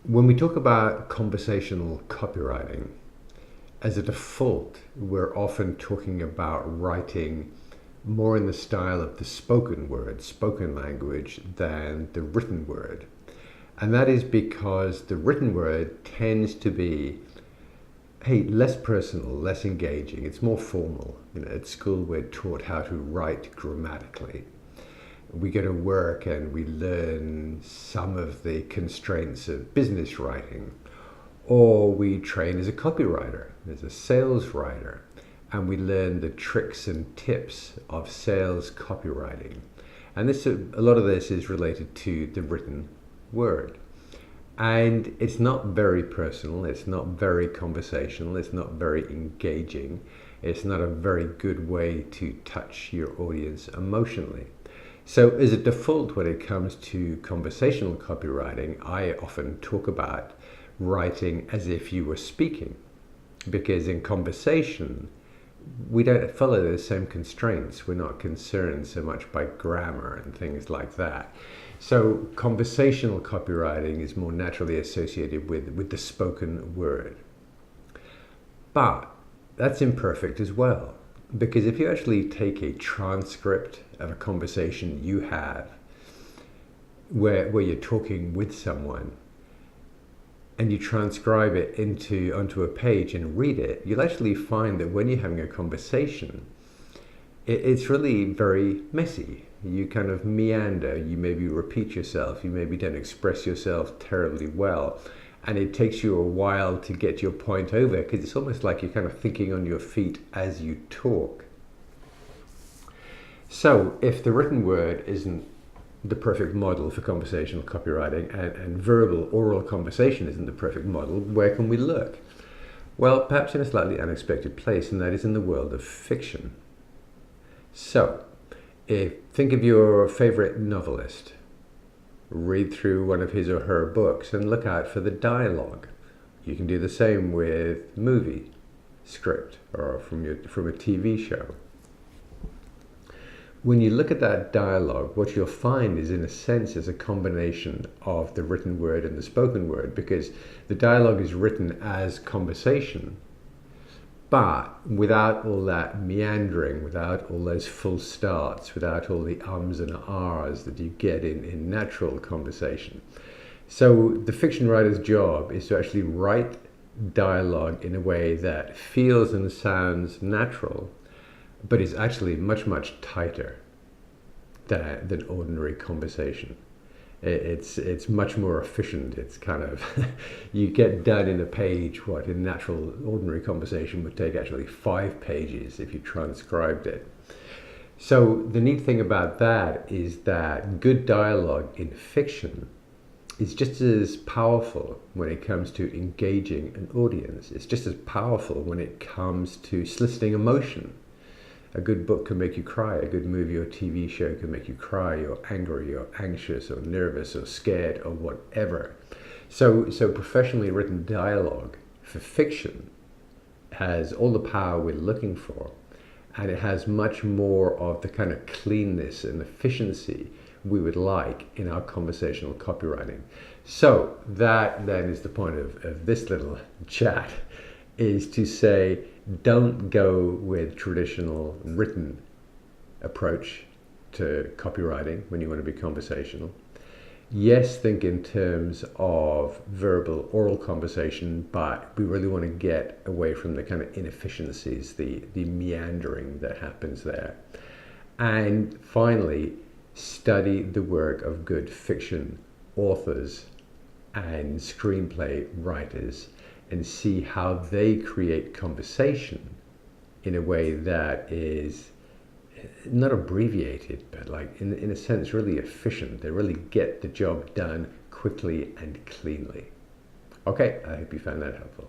When we talk about conversational copywriting, as a default, we're often talking about writing more in the style of the spoken word, spoken language, than the written word. And that is because the written word tends to be, hey, less personal, less engaging. It's more formal. At school, we're taught how to write grammatically. We go to work and we learn some of the constraints of business writing, or we train as a copywriter, as a sales writer, and we learn the tricks and tips of sales copywriting. And a lot of this is related to the written word. And it's not very personal, it's not very conversational, it's not very engaging, it's not a very good way to touch your audience emotionally. So as a default, when it comes to conversational copywriting, I often talk about writing as if you were speaking, because in conversation, we don't follow the same constraints. We're not concerned so much by grammar and things like that. So conversational copywriting is more naturally associated with the spoken word. But that's imperfect as well, because if you actually take a transcript of a conversation you have where you're talking with someone and you transcribe it onto a page and read it, you'll actually find that when you're having a conversation, it's really very messy. You kind of meander, you maybe repeat yourself, you maybe don't express yourself terribly well, and it takes you a while to get your point over, because it's almost like you're kind of thinking on your feet as you talk. So if the written word isn't the perfect model for conversational copywriting, and verbal oral conversation isn't the perfect model, where can we look? Well, perhaps in a slightly unexpected place, and that is in the world of fiction. So, think of your favorite novelist. Read through one of his or her books and look out for the dialogue. You can do the same with movie script or from a TV show. When you look at that dialogue, what you'll find is, in a sense, is a combination of the written word and the spoken word, because the dialogue is written as conversation, but without all that meandering, without all those full starts, without all the ums and ahs that you get in natural conversation. So the fiction writer's job is to actually write dialogue in a way that feels and sounds natural, but is actually much, much tighter than ordinary conversation. It's much more efficient. It's kind of, you get done in a page what in natural, ordinary conversation would take actually 5 pages if you transcribed it. So the neat thing about that is that good dialogue in fiction is just as powerful when it comes to engaging an audience. It's just as powerful when it comes to soliciting emotion. A good book can make you cry. A good movie or TV show can make you cry, or angry, or anxious, or nervous, or scared, or whatever. So professionally written dialogue for fiction has all the power we're looking for, and it has much more of the kind of cleanness and efficiency we would like in our conversational copywriting. So that then is the point of this little chat, is to say, don't go with traditional written approach to copywriting when you want to be conversational. Yes, think in terms of verbal oral conversation, but we really want to get away from the kind of inefficiencies, the meandering that happens there. And finally, study the work of good fiction authors and screenplay writers, and see how they create conversation in a way that is not abbreviated, but like in a sense really efficient. They really get the job done quickly and cleanly. Okay, I hope you found that helpful.